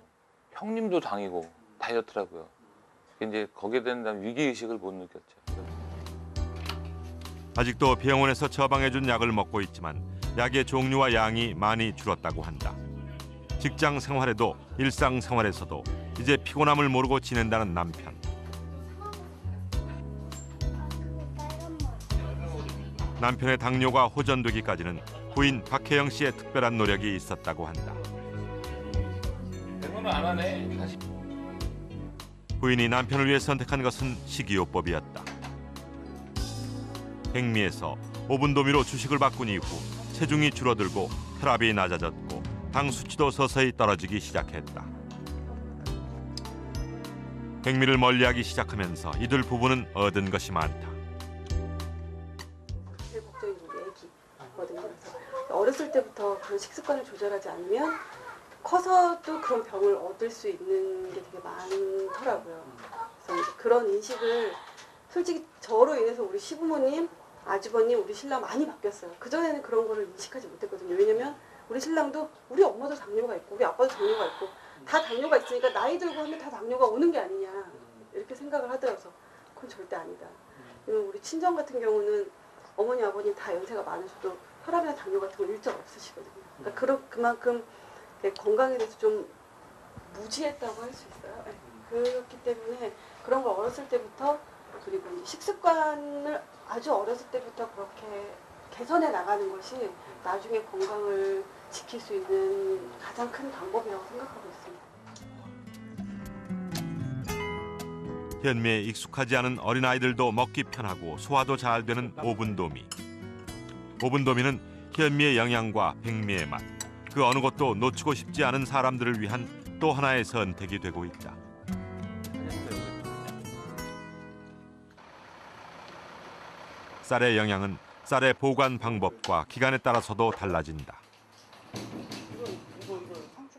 형님도 당이고 다 이렇더라고요. 이제 거기에 대한 위기의식을 못 느꼈죠. 아직도 병원에서 처방해준 약을 먹고 있지만 약의 종류와 양이 많이 줄었다고 한다. 직장 생활에도 일상생활에서도 이제 피곤함을 모르고 지낸다는 남편. 남편의 당뇨가 호전되기까지는 부인 박혜영 씨의 특별한 노력이 있었다고 한다. 대본은 안 하네. 다시. 부인이 남편을 위해 선택한 것은 식이요법이었다. 백미에서 오븐도미로 주식을 바꾼 이후 체중이 줄어들고 혈압이 낮아졌고 당 수치도 서서히 떨어지기 시작했다. 백미를 멀리하기 시작하면서 이들 부부는 얻은 것이 많다. 제일 걱정이 우리 애기거든요. 그래서 어렸을 때부터 그런 식습관을 조절하지 않으면 커서도 그런 병을 얻을 수 있는 게 되게 많더라고요. 그래서 이제 그런 인식을 솔직히 저로 인해서 우리 시부모님, 아주버님, 우리 신랑 많이 바뀌었어요. 그전에는 그런 거를 인식하지 못했거든요. 왜냐면 우리 신랑도 우리 엄마도 당뇨가 있고 우리 아빠도 당뇨가 있고 다 당뇨가 있으니까 나이 들고 하면 다 당뇨가 오는 게 아니냐 이렇게 생각을 하더라고요. 그건 절대 아니다. 우리 친정 같은 경우는 어머니, 아버님 다 연세가 많으셔도 혈압이나 당뇨 같은 거 일절 없으시거든요. 그러니까 그만큼 건강에 대해서 좀 무지했다고 할 수 있어요. 그렇기 때문에 그런 걸 어렸을 때부터 그리고 식습관을 아주 어렸을 때부터 그렇게 개선해 나가는 것이 나중에 건강을 지킬 수 있는 가장 큰 방법이라고 생각하고 있습니다. 현미에 익숙하지 않은 어린아이들도 먹기 편하고 소화도 잘 되는 오븐도미. 오븐도미는 현미의 영양과 백미의 맛, 그 어느 것도 놓치고 싶지 않은 사람들을 위한 또 하나의 선택이 되고 있다. 쌀의 영양은 쌀의 보관 방법과 기간에 따라서도 달라진다.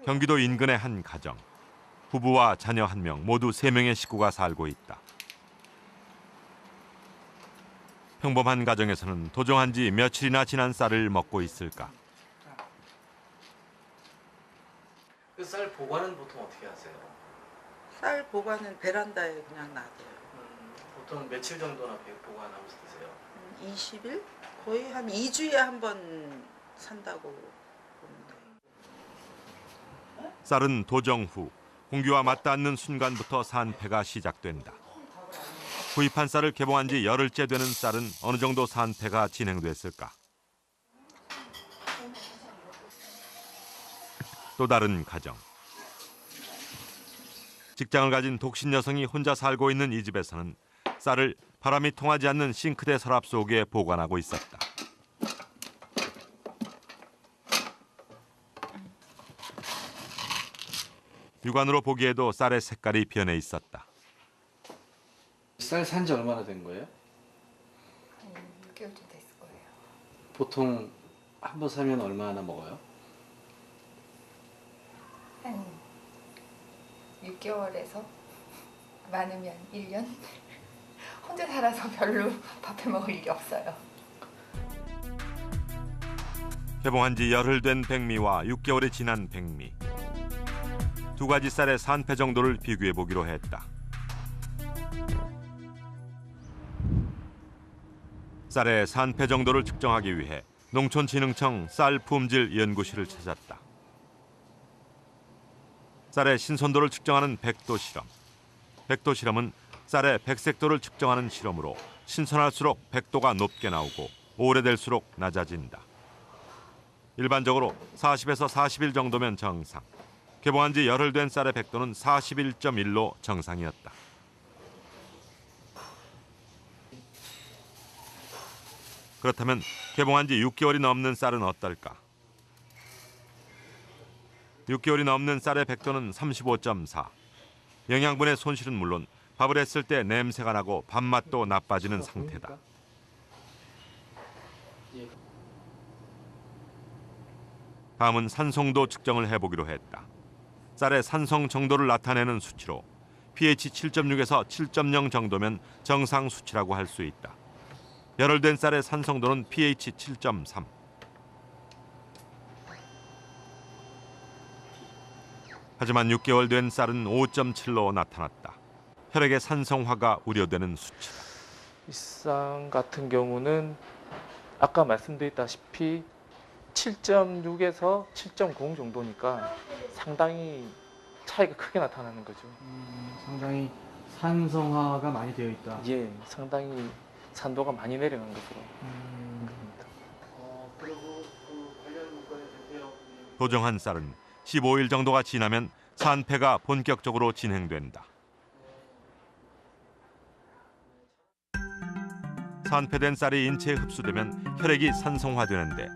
경기도 인근의 한 가정. 부부와 자녀 1명, 모두 3명의 식구가 살고 있다. 평범한 가정에서는 도정한 지 며칠이나 지난 쌀을 먹고 있을까? 그 쌀 보관은 보통 어떻게 하세요? 쌀 보관은 베란다에 그냥 놔둬요. 보통 며칠 정도나 보관하면서 드세요? 20일? 거의 한 2주에 한 번 산다고 봅니다. 쌀은 도정 후 공기와 맞닿는 순간부터 산패가 시작된다. 구입한 쌀을 개봉한 지 열흘째 되는 쌀은 어느 정도 산패가 진행됐을까? 또 다른 가정. 직장을 가진 독신 여성이 혼자 살고 있는 이 집에서는 쌀을 바람이 통하지 않는 싱크대 서랍 속에 보관하고 있었다. 육안으로 보기에도 쌀의 색깔이 변해 있었다. 쌀 산 지 얼마나 된 거예요? 한 6개월 좀 됐을 거예요. 보통 한 번 사면 얼마나 먹어요? 한 6개월에서 많으면 1년? 혼자 살아서 별로 밥해 먹을 일이 없어요. 개봉한 지 열흘 된 백미와 6개월이 지난 백미. 두 가지 쌀의 산패 정도를 비교해 보기로 했다. 쌀의 산패 정도를 측정하기 위해 농촌진흥청 쌀품질연구실을 찾았다. 쌀의 신선도를 측정하는 백도 실험. 백도 실험은 쌀의 백색도를 측정하는 실험으로 신선할수록 백도가 높게 나오고 오래될수록 낮아진다. 일반적으로 40에서 40일 정도면 정상. 개봉한 지 열흘 된 쌀의 백도는 41.1로 정상이었다. 그렇다면 개봉한 지 6개월이 넘는 쌀은 어떨까? 6개월이 넘는 쌀의 백도는 35.4. 영양분의 손실은 물론 밥을 했을 때 냄새가 나고 밥맛도 나빠지는 상태다. 다음은 산성도 측정을 해보기로 했다. 쌀의 산성 정도를 나타내는 수치로 pH 7.6에서 7.0 정도면 정상 수치라고 할 수 있다. 열흘 된 쌀의 산성도는 pH 7.3. 하지만 6개월 된 쌀은 5.7로 나타났다. 혈액의 산성화가 우려되는 수치다. 이 쌀 같은 경우는 아까 말씀드렸다시피 7.6에서 7.0 정도니까 상당히 차이가 크게 나타나는 거죠. 상당히 산성화가 많이 되어 있다. 예, 상당히 산도가 많이 내려간 거죠. 도정한 쌀은 15일 정도가 지나면 산패가 본격적으로 진행된다. 산패된 쌀이 인체에 흡수되면 혈액이 산성화되는데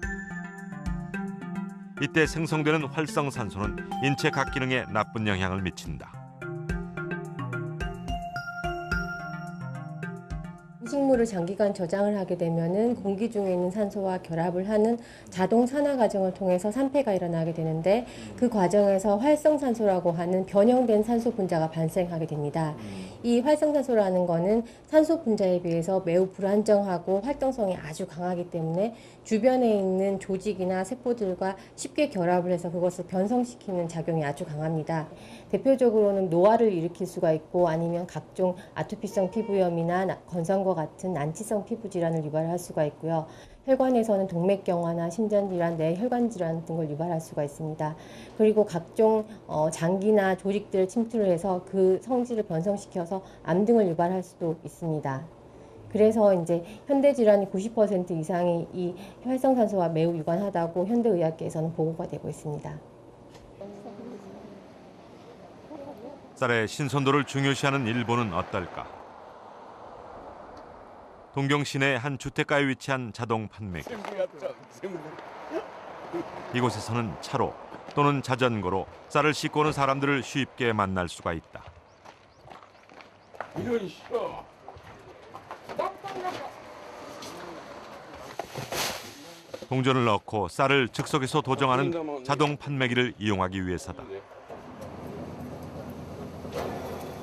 이때 생성되는 활성산소는 인체 각 기능에 나쁜 영향을 미친다. 음식물을 장기간 저장을 하게 되면은 공기 중에 있는 산소와 결합을 하는 자동 산화 과정을 통해서 산패가 일어나게 되는데 그 과정에서 활성산소라고 하는 변형된 산소 분자가 발생하게 됩니다. 이 활성산소라는 거는 산소 분자에 비해서 매우 불안정하고 활동성이 아주 강하기 때문에 주변에 있는 조직이나 세포들과 쉽게 결합을 해서 그것을 변성시키는 작용이 아주 강합니다. 대표적으로는 노화를 일으킬 수가 있고 아니면 각종 아토피성 피부염이나 건성과 같은 난치성 피부 질환을 유발할 수가 있고요. 혈관에서는 동맥경화나 심전질환, 뇌혈관 질환 등을 유발할 수가 있습니다. 그리고 각종 장기나 조직들을 침투를 해서 그 성질을 변성시켜서 암 등을 유발할 수도 있습니다. 그래서 이제 현대 질환이 90% 이상이 이 활성산소와 매우 유관하다고 현대의학계에서는 보고가 되고 있습니다. 쌀의 신선도를 중요시하는 일본은 어떨까? 동경 시내 한 주택가에 위치한 자동 판매기. 이곳에서는 차로 또는 자전거로 쌀을 싣고 오는 사람들을 쉽게 만날 수가 있다. 이런 싫어. 동전을 넣고 쌀을 즉석에서 도정하는 자동 판매기를 이용하기 위해서다.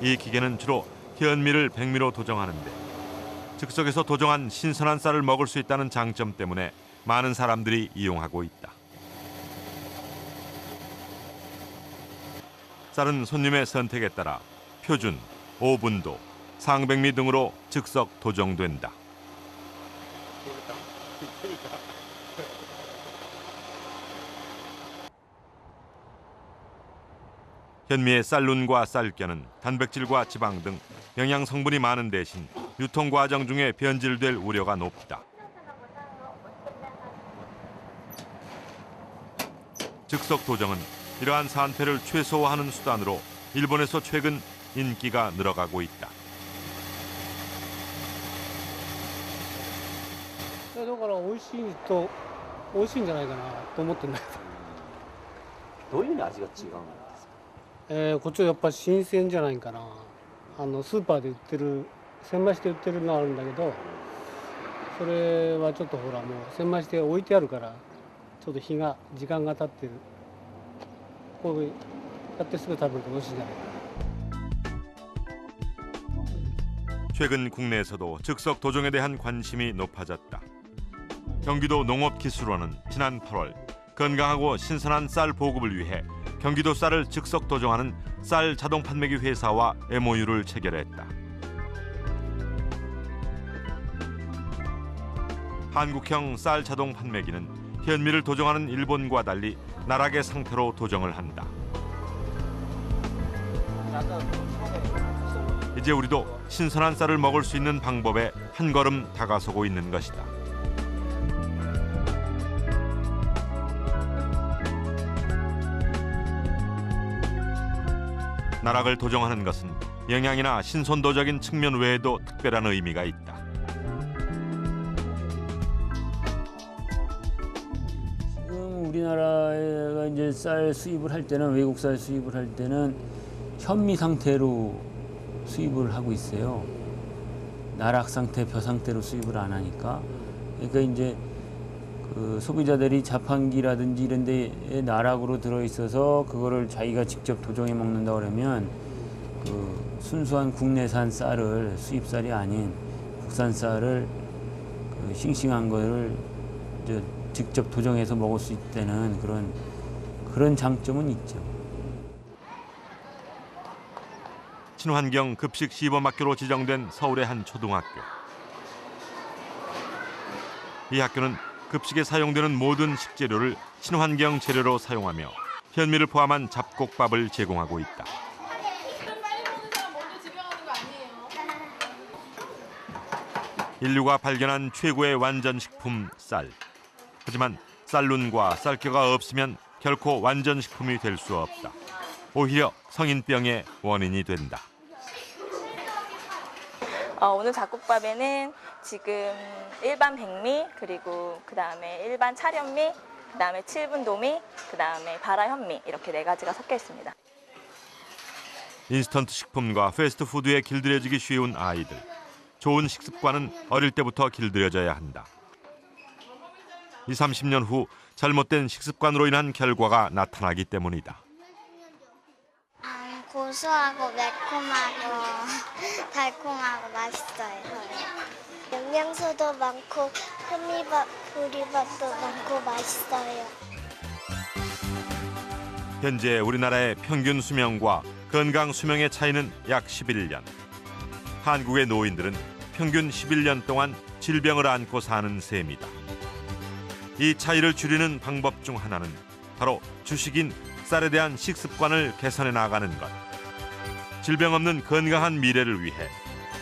이 기계는 주로 현미를 백미로 도정하는데 즉석에서 도정한 신선한 쌀을 먹을 수 있다는 장점 때문에 많은 사람들이 이용하고 있다. 쌀은 손님의 선택에 따라 표준, 오분도, 상백미 등으로 즉석 도정된다. 현미의 쌀룬과 쌀겨는 단백질과 지방 등 영양 성분이 많은 대신 유통 과정 중에 변질될 우려가 높다. 즉석 도정은 이러한 산패를 최소화하는 수단으로 일본에서 최근 인기가 늘어가고 있다. だから美味しいと美味しいんじゃないかなと思ってんだけど。どういうふうに味が違うんですか？こっちはやっぱり新鮮じゃないかな。スーパーで売ってる千枚して売ってるのあるんだけど、それはちょっとほらもう千枚して置いてあるからちょっと時間が経ってる。こうやってすぐ食べると美味しいんじゃないかな。 최근 국내에서도 즉석 도정에 대한 관심이 높아졌다. 경기도 농업기술원은 지난 8월 건강하고 신선한 쌀 보급을 위해 경기도 쌀을 즉석 도정하는 쌀 자동 판매기 회사와 MOU를 체결했다. 한국형 쌀 자동 판매기는 현미를 도정하는 일본과 달리 나락의 상태로 도정을 한다. 이제 우리도 신선한 쌀을 먹을 수 있는 방법에 한 걸음 다가서고 있는 것이다. 나락을 도정하는 것은 영양이나 신선도적인 측면 외에도 특별한 의미가 있다. 지금 우리나라가 이제 쌀 수입을 할 때는 외국 쌀 수입을 할 때는 현미 상태로 수입을 하고 있어요. 나락 상태, 벼 상태로 수입을 안 하니까. 그러니까 이제 그 소비자들이 자판기라든지 이런 데에 나락으로 들어있어서 그거를 자기가 직접 도정해 먹는다 그러면 그 순수한 국내산 쌀을 수입쌀이 아닌 국산 쌀을 그 싱싱한 거를 이제 직접 도정해서 먹을 수 있다는 그런 장점은 있죠. 친환경 급식 시범학교로 지정된 서울의 한 초등학교. 이 학교는 급식에 사용되는 모든 식재료를 친환경 재료로 사용하며 현미를 포함한 잡곡밥을 제공하고 있다. 인류가 발견한 최고의 완전식품 쌀. 하지만 쌀룬과 쌀겨가 없으면 결코 완전식품이 될 수 없다. 오히려 성인병의 원인이 된다. 오늘 잡곡밥에는 지금 일반 백미, 그리고 그다음에 일반 찰현미, 그다음에 칠분도미, 그다음에 발화현미 이렇게 4가지가 섞여 있습니다. 인스턴트 식품과 패스트푸드에 길들여지기 쉬운 아이들. 좋은 식습관은 어릴 때부터 길들여져야 한다. 20, 30년 후 잘못된 식습관으로 인한 결과가 나타나기 때문이다. 고소하고 매콤하고 달콤하고 맛있어요. 영양소도 많고 현미밥, 보리밥도 많고 맛있어요. 현재 우리나라의 평균 수명과 건강 수명의 차이는 약 11년. 한국의 노인들은 평균 11년 동안 질병을 안고 사는 셈이다. 이 차이를 줄이는 방법 중 하나는 바로 주식인 쌀에 대한 식습관을 개선해 나가는 것. 질병 없는 건강한 미래를 위해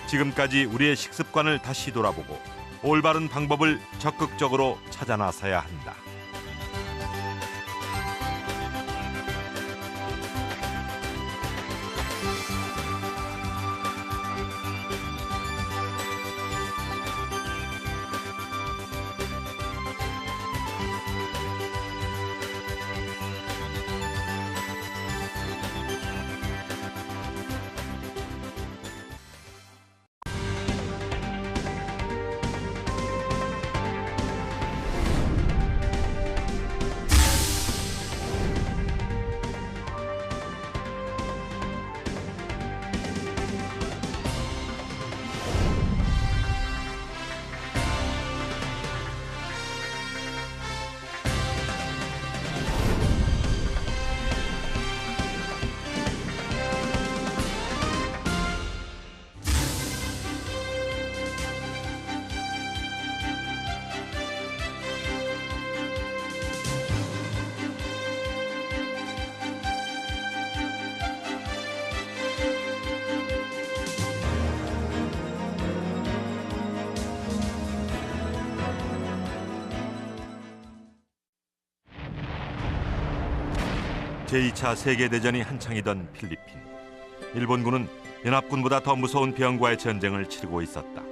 지금까지 우리의 식습관을 다시 돌아보고 올바른 방법을 적극적으로 찾아 나서야 한다. 제2차 세계대전이 한창이던 필리핀. 일본군은 연합군보다 더 무서운 병과의 전쟁을 치르고 있었다.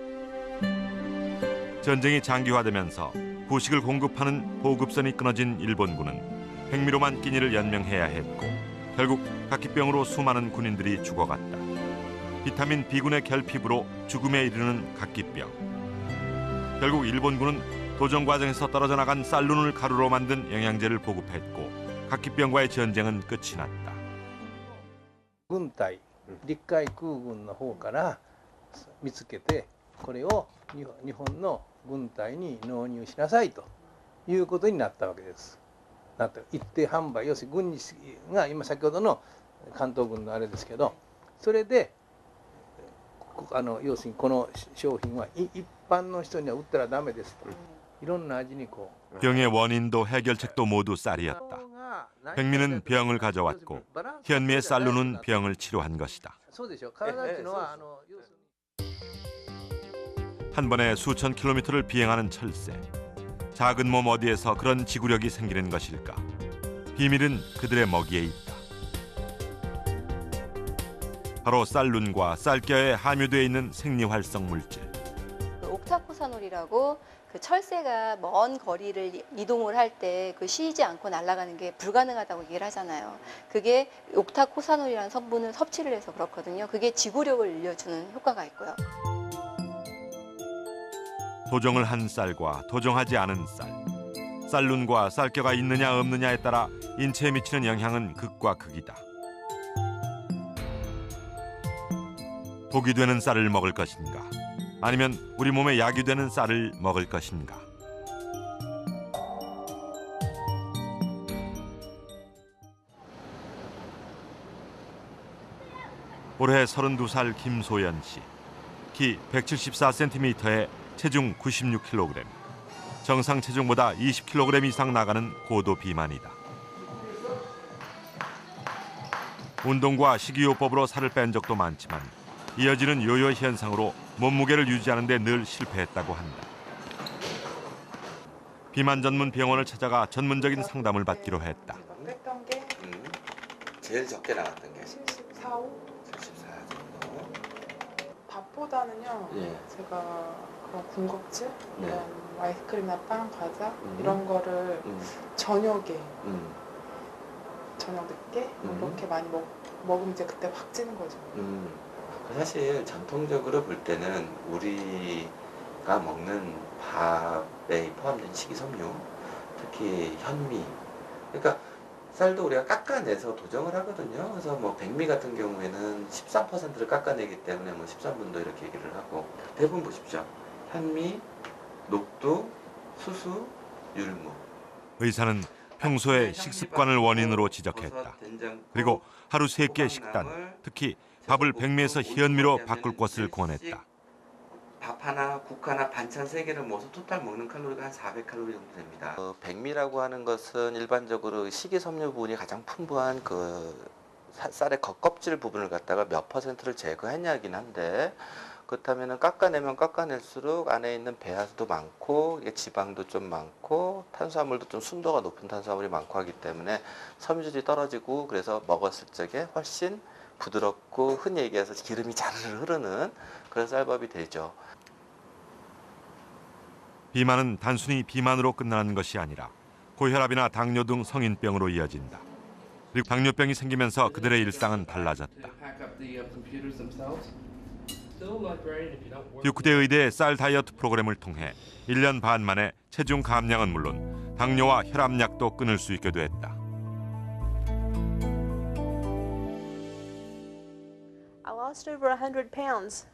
전쟁이 장기화되면서 후식을 공급하는 보급선이 끊어진 일본군은 백미로만 끼니를 연명해야 했고 결국 각기병으로 수많은 군인들이 죽어갔다. 비타민 B군의 결핍으로 죽음에 이르는 각기병. 결국 일본군은 도전 과정에서 떨어져 나간 쌀룬을 가루로 만든 영양제를 보급했고 각기병과의 전쟁은 끝이 났다. 軍隊、陸海空軍の方から見つけて、これを日本の軍隊に納入しなさいということになったわけです。なった一定販売、要するに軍事が今先ほどの関東軍のあれですけど、それで要するにこの商品は一般の人には売ったらダメですと。いろんな味にこう。 병의 원인도 해결책도 모두 쌀이었다. 백미는 병을 가져왔고 현미의 쌀로는 병을 치료한 것이다. 한 번에 수천 킬로미터를 비행하는 철새. 작은 몸 어디에서 그런 지구력이 생기는 것일까? 비밀은 그들의 먹이에 있다. 바로 쌀룬과 쌀겨에 함유되어 있는 생리활성 물질. 옥타코사놀이라고 그 철새가 먼 거리를 이동을 할 때 그 쉬지 않고 날아가는 게 불가능하다고 얘기를 하잖아요. 그게 옥타코사놀이라는 성분을 섭취를 해서 그렇거든요. 그게 지구력을 늘려주는 효과가 있고요. 도정을 한 쌀과 도정하지 않은 쌀. 쌀룬과 쌀겨가 있느냐 없느냐에 따라 인체에 미치는 영향은 극과 극이다. 독이 되는 쌀을 먹을 것인가? 아니면 우리 몸에 약이 되는 쌀을 먹을 것인가? 올해 32살 김소연 씨. 키 174cm에 체중 96kg. 정상 체중보다 20kg 이상 나가는 고도 비만이다. 운동과 식이요법으로 살을 뺀 적도 많지만 이어지는 요요 현상으로 몸무게를 유지하는 데 늘 실패했다고 한다. 비만 전문 병원을 찾아가 전문적인 상담을 받기로 했다. 뺐던 게 제일 적게 나갔던 게 74, 5? 74 정도. 밥보다는요. 예. 제가 그런 군것질, 네. 이런 아이스크림이나 빵, 과자 이런 거를 저녁에 저녁 늦게 이렇게 많이 먹으면 이제 그때 확 찌는 거죠. 사실 전통적으로 볼 때는 우리가 먹는 밥에 포함된 식이섬유, 특히 현미, 그러니까 쌀도 우리가 깎아내서 도정을 하거든요. 그래서 뭐 백미 같은 경우에는 13%를 깎아내기 때문에 뭐 13분도 이렇게 얘기를 하고, 대부분 보십시오. 현미, 녹두, 수수, 율무. 의사는 평소의 식습관을 원인으로 지적했다. 그리고 하루 3끼의 식단, 특히 밥을 백미에서 현미로 바꿀 것을 권했다. 밥 하나, 국 하나, 반찬 3개를 먹어서 토탈 먹는 칼로리가 한 400칼로리 정도 됩니다. 백미라고 하는 것은 일반적으로 식이섬유 부분이 가장 풍부한 그 쌀의 겉껍질 부분을 갖다가 몇 %를 제거했냐긴 한데, 그렇다면 깎아내면 깎아낼수록 안에 있는 배아수도 많고 지방도 좀 많고 탄수화물도 좀 순도가 높은 탄수화물이 많고 하기 때문에 섬유질이 떨어지고, 그래서 먹었을 적에 훨씬 부드럽고 흔히 얘기해서 기름이 자르르 흐르는 그런 쌀밥이 되죠. 비만은 단순히 비만으로 끝나는 것이 아니라 고혈압이나 당뇨 등 성인병으로 이어진다. 그리고 당뇨병이 생기면서 그들의 일상은 달라졌다. 듀크대 의대의 쌀 다이어트 프로그램을 통해 1년 반 만에 체중 감량은 물론 당뇨와 혈압약도 끊을 수 있게 됐다. I lost over 100 pounds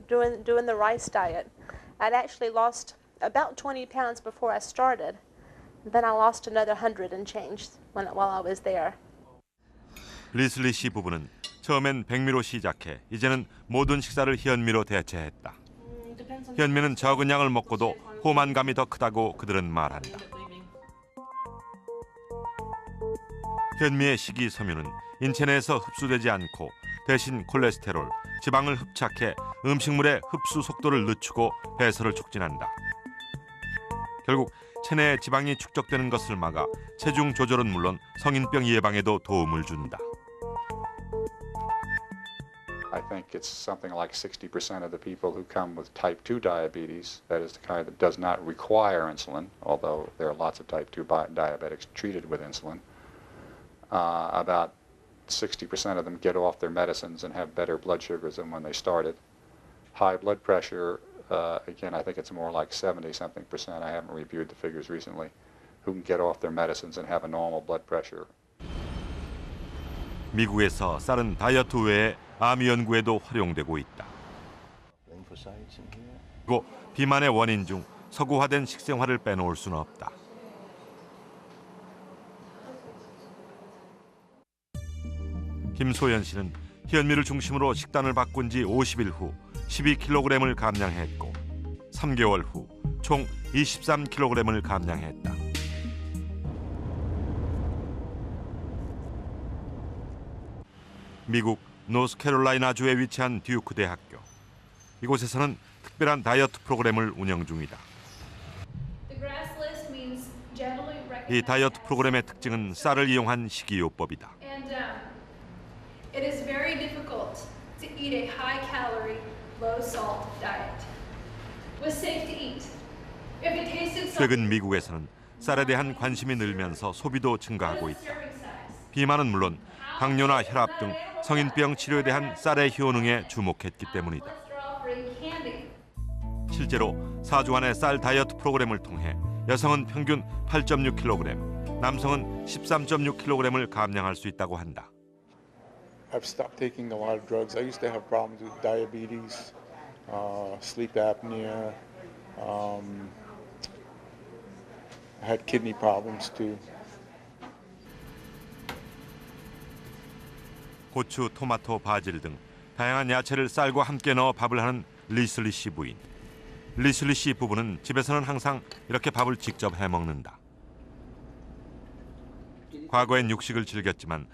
doing the rice diet. I'd actually lost about 20 pounds before I started. Then I lost another 100 and change while I was there. 리슬리 씨 부부는 처음엔 백미로 시작해 이제는 모든 식사를 현미로 대체했다. 현미는 적은 양을 먹고도 포만감이 더 크다고 그들은 말한다. 현미의 식이섬유는 인체 내에서 흡수되지 않고 대신 콜레스테롤, 지방을 흡착해 음식물의 흡수 속도를 늦추고 배설을 촉진한다. 결국 체내에 지방이 축적되는 것을 막아 체중 조절은 물론 성인병 예방에도 도움을 준다. I think it's something like 60% of the people who come with type 2 diabetes, that is the kind that does not require insulin, although there are lots of type 2 diabetics treated with insulin. About 60% of them get off their medicines and have better blood sugars than when they started. High blood pressure, again, I think it's more like 70-something%. I haven't reviewed the figures recently, who can get off their medicines and have a normal blood pressure. 미국에서 쌀은 다이어트 외에 암 연구에도 활용되고 있다. 그리고 비만의 원인 중 서구화된 식생활을 빼놓을 수는 없다. 김소연 씨는 현미를 중심으로 식단을 바꾼 지 50일 후 12kg을 감량했고 3개월 후 총 23kg을 감량했다. 미국 노스캐롤라이나주에 위치한 듀크 대학교. 이곳에서는 특별한 다이어트 프로그램을 운영 중이다. 이 다이어트 프로그램의 특징은 쌀을 이용한 식이요법이다. It is very difficult to eat a high-calorie, low-salt diet. It was safe to eat. If it tasted 최근 미국에서는 쌀에 대한 관심이 늘면서 소비도 증가하고 있다. 비만은 물론 당뇨나 혈압 등 성인병 치료에 대한 쌀의 효능에 주목했기 때문이다. 실제로 4주간의 쌀 다이어트 프로그램을 통해 여성은 평균 8.6kg, 남성은 13.6kg을 감량할 수 있다고 한다. I've stopped taking a lot of drugs. I used to have problems with diabetes, sleep apnea. I had kidney problems too. 고추, 토마토, 바질 등 다양한 야채를 쌀과 함께 넣어 밥을 하는 리슬리 씨 부인. 리슬리 씨 부부는 집에서는 항상 이렇게 밥을 직접 해 먹는다. 과거엔 육식을 즐겼지만